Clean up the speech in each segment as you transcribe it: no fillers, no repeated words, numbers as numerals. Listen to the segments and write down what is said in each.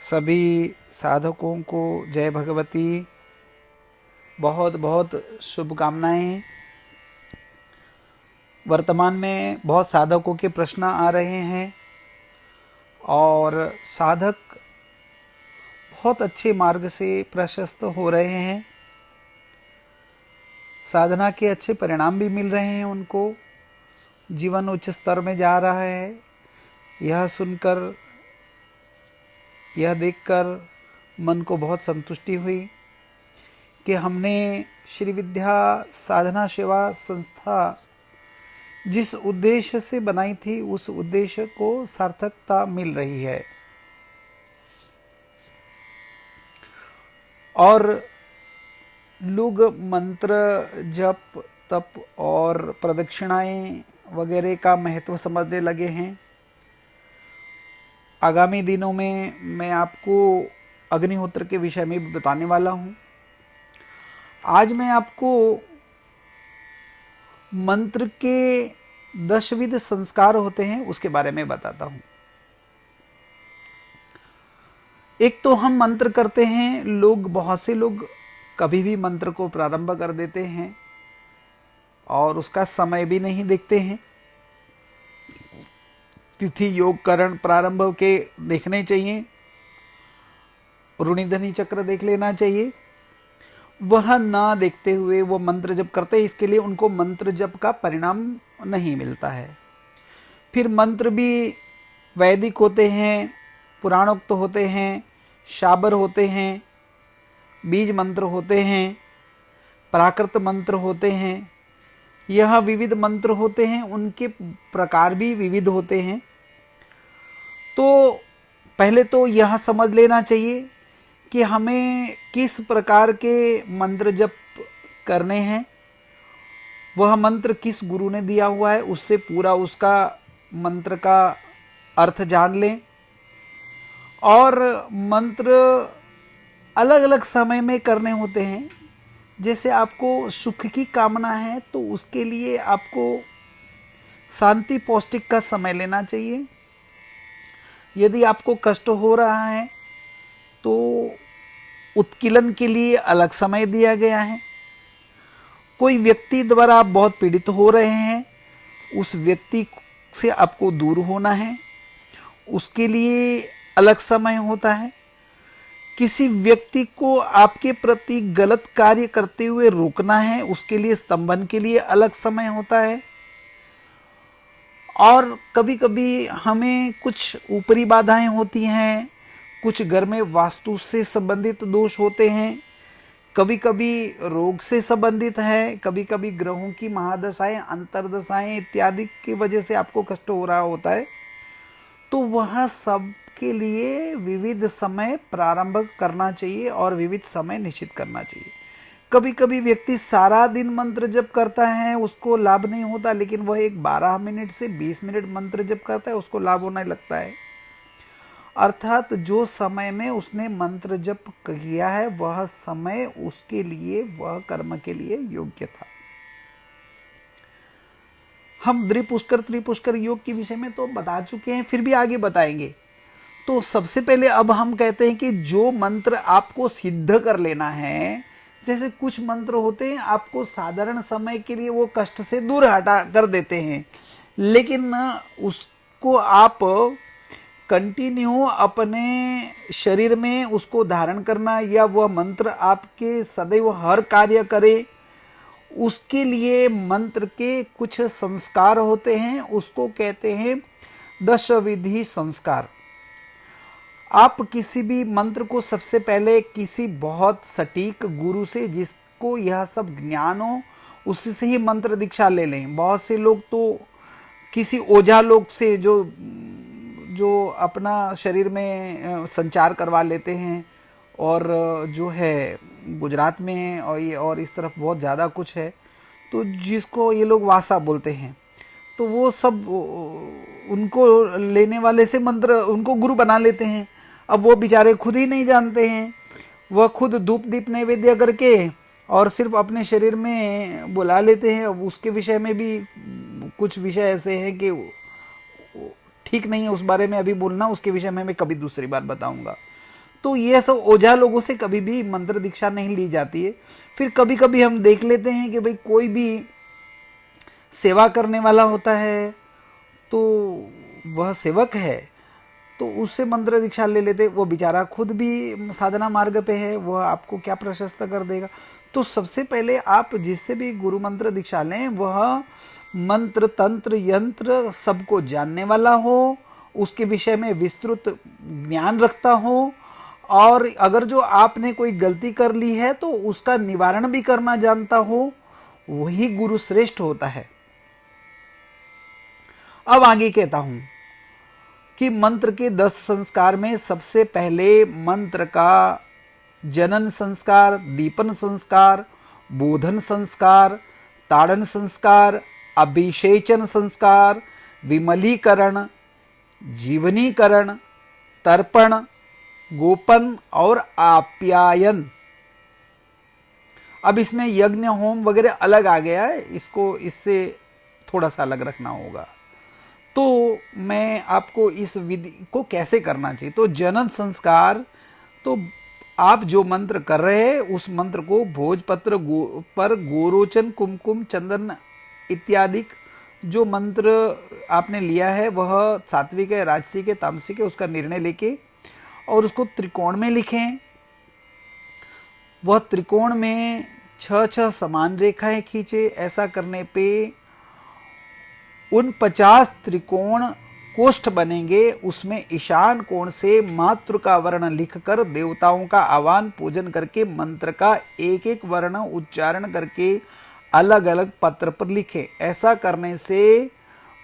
सभी साधकों को जय भगवती। बहुत बहुत शुभकामनाएं। वर्तमान में बहुत साधकों के प्रश्न आ रहे हैं और साधक बहुत अच्छे मार्ग से प्रशस्त हो रहे हैं। साधना के अच्छे परिणाम भी मिल रहे हैं उनको। जीवन उच्च स्तर में जा रहा है। यह सुनकर, यह देखकर मन को बहुत संतुष्टि हुई कि हमने श्री विद्या साधना सेवा संस्था जिस उद्देश्य से बनाई थी उस उद्देश्य को सार्थकता मिल रही है। और लोग मंत्र जप तप और प्रदक्षिणाएं वगैरह का महत्व समझने लगे हैं। आगामी दिनों में मैं आपको अग्निहोत्र के विषय में भी बताने वाला हूँ। आज मैं आपको मंत्र के 10 विध संस्कार होते हैं उसके बारे में बताता हूँ। एक तो हम मंत्र करते हैं, बहुत से लोग कभी भी मंत्र को प्रारंभ कर देते हैं और उसका समय भी नहीं देखते हैं। तिथि योग करण प्रारंभ के देखने चाहिए, ऋणी धनी चक्र देख लेना चाहिए। वह ना देखते हुए वो मंत्र जप करते हैं, इसके लिए उनको मंत्र जप का परिणाम नहीं मिलता है। फिर मंत्र भी वैदिक होते हैं, पुराणोक्त होते हैं, शाबर होते हैं, बीज मंत्र होते हैं, प्राकृत मंत्र होते हैं। यह विविध मंत्र होते हैं, उनके प्रकार भी विविध होते हैं। तो पहले तो यह समझ लेना चाहिए कि हमें किस प्रकार के मंत्र जप करने हैं। वह मंत्र किस गुरु ने दिया हुआ है, उससे पूरा उसका मंत्र का अर्थ जान लें। और मंत्र अलग अलग समय में करने होते हैं। जैसे आपको सुख की कामना है तो उसके लिए आपको शांति पौष्टिक का समय लेना चाहिए। यदि आपको कष्ट हो रहा है तो उत्कीलन के लिए अलग समय दिया गया है। कोई व्यक्ति द्वारा आप बहुत पीड़ित हो रहे हैं, उस व्यक्ति से आपको दूर होना है, उसके लिए अलग समय होता है। किसी व्यक्ति को आपके प्रति गलत कार्य करते हुए रोकना है, उसके लिए स्तंभन के लिए अलग समय होता है। और कभी कभी हमें कुछ ऊपरी बाधाएं होती हैं, कुछ घर में वास्तु से संबंधित दोष होते हैं, कभी कभी रोग से संबंधित है, कभी कभी ग्रहों की महादशाएं अंतर्दशाएं इत्यादि की वजह से आपको कष्ट हो रहा होता है। तो वह सब के लिए विविध समय प्रारंभ करना चाहिए और विविध समय निश्चित करना चाहिए। कभी कभी व्यक्ति सारा दिन मंत्र जप करता है, उसको लाभ नहीं होता, लेकिन वह एक 12 मिनट से 20 मिनट मंत्र जप करता है, उसको लाभ होने लगता है। अर्थात जो समय में उसने मंत्र जप किया है वह समय उसके लिए, वह कर्म के लिए योग्य था। हम द्विपुष्कर त्रिपुष्कर योग के विषय में तो बता चुके हैं, फिर भी आगे बताएंगे। तो सबसे पहले अब हम कहते हैं कि जो मंत्र आपको सिद्ध कर लेना है, जैसे कुछ मंत्र होते हैं आपको साधारण समय के लिए वो कष्ट से दूर हटा कर देते हैं, लेकिन उसको आप कंटिन्यू अपने शरीर में उसको धारण करना या वह मंत्र आपके सदैव हर कार्य करे, उसके लिए मंत्र के कुछ संस्कार होते हैं, उसको कहते हैं 10 विधि संस्कार। आप किसी भी मंत्र को सबसे पहले किसी बहुत सटीक गुरु से, जिसको यह सब ज्ञान हो, उससे ही मंत्र दीक्षा ले लें। बहुत से लोग तो किसी ओझा लोग से जो अपना शरीर में संचार करवा लेते हैं, और जो है गुजरात में और इस तरफ बहुत ज़्यादा कुछ है, तो जिसको ये लोग वासा बोलते हैं, तो वो सब उनको लेने वाले से मंत्र उनको गुरु बना लेते हैं। अब वो बेचारे खुद ही नहीं जानते हैं, वह खुद धूप दीप नैवेद्य करके और सिर्फ अपने शरीर में बुला लेते हैं। अब उसके विषय में भी कुछ विषय ऐसे हैं कि ठीक नहीं है, उस बारे में अभी बोलना, उसके विषय में मैं कभी दूसरी बार बताऊंगा। तो ये सब ओझा लोगों से कभी भी मंत्र दीक्षा नहीं ली जाती है। फिर कभी कभी हम देख लेते हैं कि भाई कोई भी सेवा करने वाला होता है तो वह सेवक है, तो उससे मंत्र दीक्षा ले लेते, वो बेचारा खुद भी साधना मार्ग पे है, वह आपको क्या प्रशस्त कर देगा। तो सबसे पहले आप जिससे भी गुरु मंत्र दीक्षा लें वह मंत्र तंत्र यंत्र सबको जानने वाला हो, उसके विषय में विस्तृत ज्ञान रखता हो, और अगर जो आपने कोई गलती कर ली है तो उसका निवारण भी करना जानता हो, वही गुरु श्रेष्ठ होता है। अब आगे कहता हूं कि मंत्र के 10 संस्कार में सबसे पहले मंत्र का जनन संस्कार, दीपन संस्कार, बोधन संस्कार, ताड़न संस्कार, अभिषेचन संस्कार, विमलीकरण, जीवनीकरण, तर्पण, गोपन और आप्यायन। अब इसमें यज्ञ होम वगैरह अलग आ गया है, इसको इससे थोड़ा सा अलग रखना होगा। तो मैं आपको इस विधि को कैसे करना चाहिए, तो जनन संस्कार, तो आप जो मंत्र कर रहे हैं उस मंत्र को भोजपत्र पर गोरोचन कुमकुम चंदन इत्यादि जो मंत्र आपने लिया है वह सात्विक है, राजसिक है, तामसिक है, उसका निर्णय लेके और उसको त्रिकोण में लिखें। वह त्रिकोण में 6-6 समान रेखाएं खींचे। ऐसा करने पे उन 50 त्रिकोण कोष्ठ बनेंगे, उसमें ईशान कोण से मातृ का वर्ण लिखकर देवताओं का आह्वान पूजन करके मंत्र का एक एक वर्ण उच्चारण करके अलग अलग पत्र पर लिखें। ऐसा करने से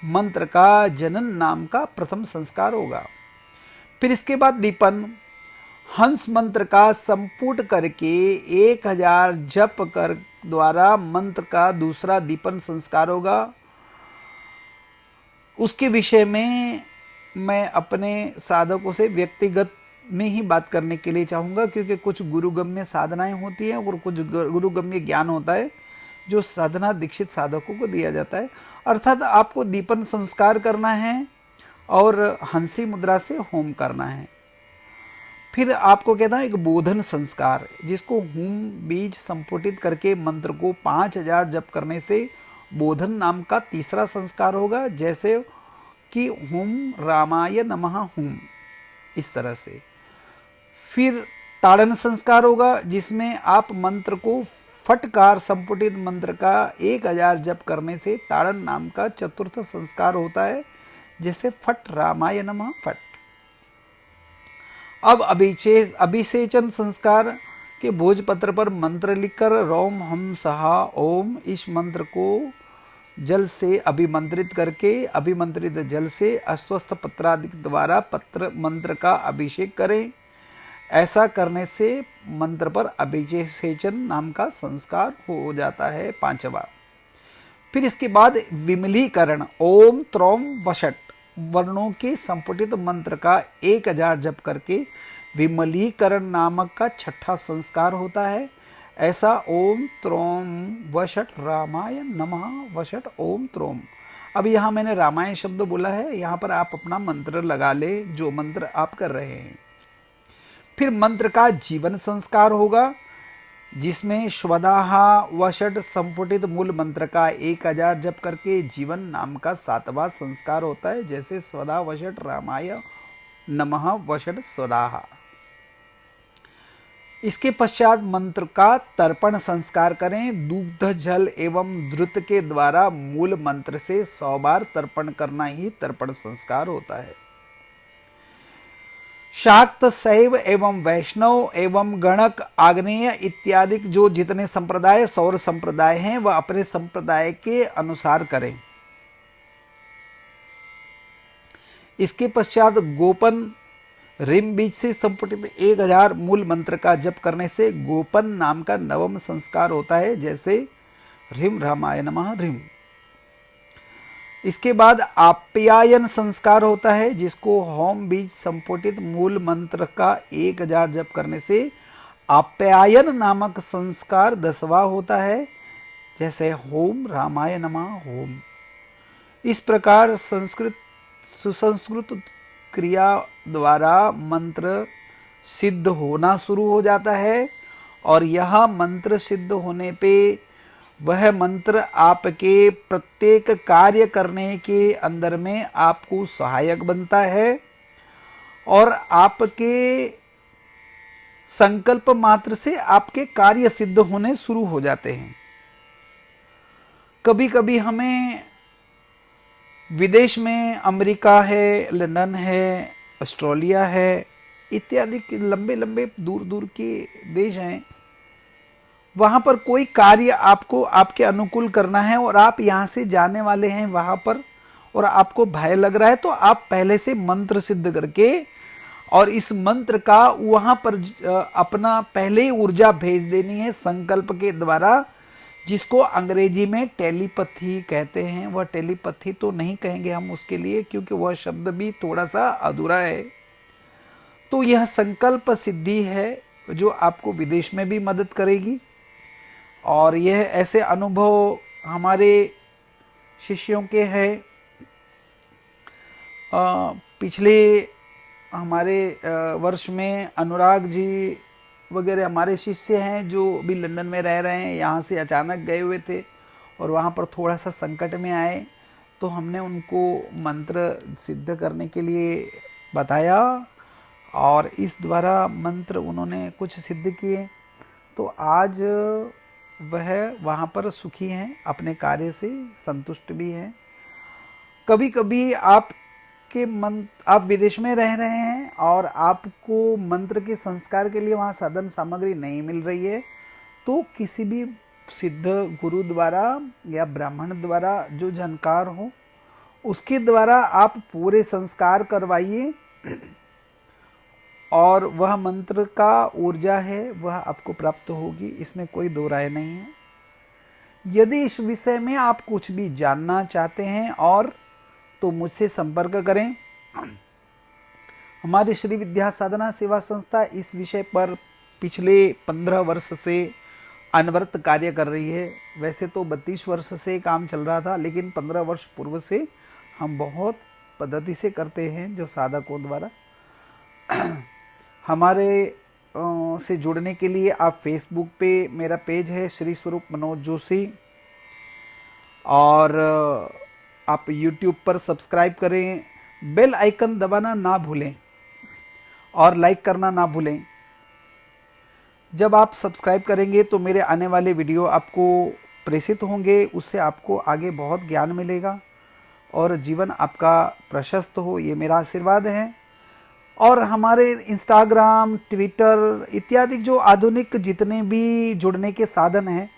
मंत्र का जनन नाम का प्रथम संस्कार होगा। फिर इसके बाद दीपन, हंस मंत्र का संपुट करके 1000 जप कर द्वारा मंत्र का दूसरा दीपन संस्कार होगा। उसके विषय में मैं अपने साधकों से व्यक्तिगत में ही बात करने के लिए चाहूँगा, क्योंकि कुछ गुरुगम्य साधनाएं होती हैं और कुछ गुरुगम्य ज्ञान होता है जो साधना दीक्षित साधकों को दिया जाता है। अर्थात आपको दीपन संस्कार करना है और हंसी मुद्रा से होम करना है। फिर आपको कहता हूँ एक बोधन संस्कार, जिसको होम बीज संपुटित करके मंत्र को 5000 जप करने से बोधन नाम का तीसरा संस्कार होगा, जैसे कि हुम रामाय नमः हुम, इस तरह से। फिर ताड़न संस्कार होगा, जिसमें आप मंत्र को फटकार संपुटित मंत्र का 1000 जप करने से ताड़न नाम का चतुर्थ संस्कार होता है, जैसे फट रामाय नमः फट। अब अभिषेचन संस्कार के भोजपत्र पर मंत्र लिखकर रोम हम सहा ओम, इस मंत्र को जल से अभिमंत्रित करके अभिमंत्रित जल से अस्वस्थ पत्रादि द्वारा पत्र मंत्र का अभिषेक करें। ऐसा करने से मंत्र पर अभिषेचन नाम का संस्कार हो जाता है, 5वां। फिर इसके बाद विमलीकरण, ओम त्रौम वषट वर्णों के संपुटित मंत्र का 1000 जप करके विमलीकरण नामक का 6ठा संस्कार होता है। ऐसा ओम त्रोम वषट रामाय नमः वषट ओम त्रोम। अब यहाँ मैंने रामायण शब्द बोला है, यहाँ पर आप अपना मंत्र लगा ले जो मंत्र आप कर रहे हैं। फिर मंत्र का जीवन संस्कार होगा, जिसमें स्वदाहा वषट संपुटित मूल मंत्र का 1000 जप करके जीवन नाम का 7वां संस्कार होता है, जैसे स्वदा वषट रामाय नमः वषट स्वदाहा। इसके पश्चात मंत्र का तर्पण संस्कार करें। दूग्ध जल एवं द्रुत के द्वारा मूल मंत्र से 100 बार तर्पण करना ही तर्पण संस्कार होता है। शाक्त शैव एवं वैष्णव एवं गणक आग्नेय इत्यादि जो जितने संप्रदाय सौर संप्रदाय हैं वह अपने संप्रदाय के अनुसार करें। इसके पश्चात गोपन रिम बीज से संपुटित 1000 मूल मंत्र का जप करने से गोपन नाम का 9वां संस्कार होता है, जैसे रिम रामाय नमः रिम। इसके बाद आप्यायन संस्कार होता है, जिसको होम बीज संपुटित मूल मंत्र का 1000 जप करने से आप्यायन नामक संस्कार 10वां होता है, जैसे होम रामाय नमः होम। इस प्रकार सुसंस्कृत क्रिया द्वारा मंत्र सिद्ध होना शुरू हो जाता है। और यह मंत्र सिद्ध होने पे वह मंत्र आपके प्रत्येक कार्य करने के अंदर में आपको सहायक बनता है और आपके संकल्प मात्र से आपके कार्य सिद्ध होने शुरू हो जाते हैं। कभी कभी हमें विदेश में अमेरिका है, लंदन है, ऑस्ट्रेलिया है इत्यादि लंबे लंबे दूर दूर के देश हैं, वहां पर कोई कार्य आपको आपके अनुकूल करना है और आप यहां से जाने वाले हैं वहां पर और आपको भय लग रहा है, तो आप पहले से मंत्र सिद्ध करके और इस मंत्र का वहां पर अपना पहले ही ऊर्जा भेज देनी है संकल्प के द्वारा, जिसको अंग्रेजी में टेलीपैथी कहते हैं। वह टेलीपैथी तो नहीं कहेंगे हम उसके लिए, क्योंकि वह शब्द भी थोड़ा सा अधूरा है। तो यह संकल्प सिद्धि है जो आपको विदेश में भी मदद करेगी। और यह ऐसे अनुभव हमारे शिष्यों के हैं। पिछले हमारे वर्ष में अनुराग जी वगैरह हमारे शिष्य हैं जो भी लंदन में रह रहे हैं, यहाँ से अचानक गए हुए थे और वहाँ पर थोड़ा सा संकट में आए, तो हमने उनको मंत्र सिद्ध करने के लिए बताया और इस द्वारा मंत्र उन्होंने कुछ सिद्ध किए। तो आज वह वहाँ पर सुखी हैं, अपने कार्य से संतुष्ट भी हैं। कभी कभी आप विदेश में रह रहे हैं और आपको मंत्र के संस्कार के लिए वहाँ साधन सामग्री नहीं मिल रही है, तो किसी भी सिद्ध गुरु द्वारा या ब्राह्मण द्वारा जो जानकार हो उसके द्वारा आप पूरे संस्कार करवाइए और वह मंत्र का ऊर्जा है वह आपको प्राप्त होगी, इसमें कोई दो राय नहीं है। यदि इस विषय में आप कुछ भी जानना चाहते हैं और तो मुझसे संपर्क करें। हमारी श्री विद्या साधना सेवा संस्था इस विषय पर पिछले 15 वर्ष से अनवरत कार्य कर रही है। वैसे तो 32 वर्ष से काम चल रहा था, लेकिन 15 वर्ष पूर्व से हम बहुत पद्धति से करते हैं जो साधकों द्वारा। हमारे से जुड़ने के लिए आप फेसबुक पे मेरा पेज है श्री स्वरूप मनोज जोशी, और आप यूट्यूब पर सब्सक्राइब करें, बेल आइकन दबाना ना भूलें और लाइक करना ना भूलें। जब आप सब्सक्राइब करेंगे तो मेरे आने वाले वीडियो आपको प्रेषित होंगे, उससे आपको आगे बहुत ज्ञान मिलेगा और जीवन आपका प्रशस्त हो, ये मेरा आशीर्वाद है। और हमारे इंस्टाग्राम, ट्विटर इत्यादि जो आधुनिक जितने भी जुड़ने के साधन हैं,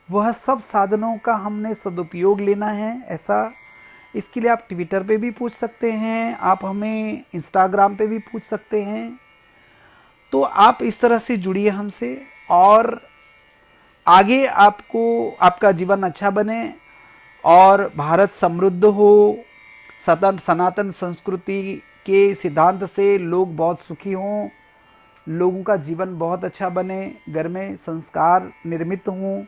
वह सब साधनों का हमने सदुपयोग लेना है। ऐसा इसके लिए आप ट्विटर पे भी पूछ सकते हैं, आप हमें इंस्टाग्राम पे भी पूछ सकते हैं। तो आप इस तरह से जुड़िए हमसे और आगे आपको आपका जीवन अच्छा बने और भारत समृद्ध हो। सनातन संस्कृति के सिद्धांत से लोग बहुत सुखी हों, लोगों का जीवन बहुत अच्छा बने, घर में संस्कार निर्मित हों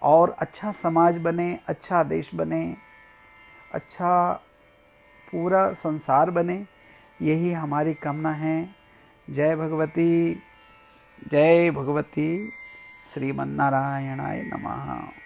और अच्छा समाज बने, अच्छा देश बने, अच्छा पूरा संसार बने, यही हमारी कामना है। जय भगवती, जय भगवती। श्रीमन्नारायणाय नमः।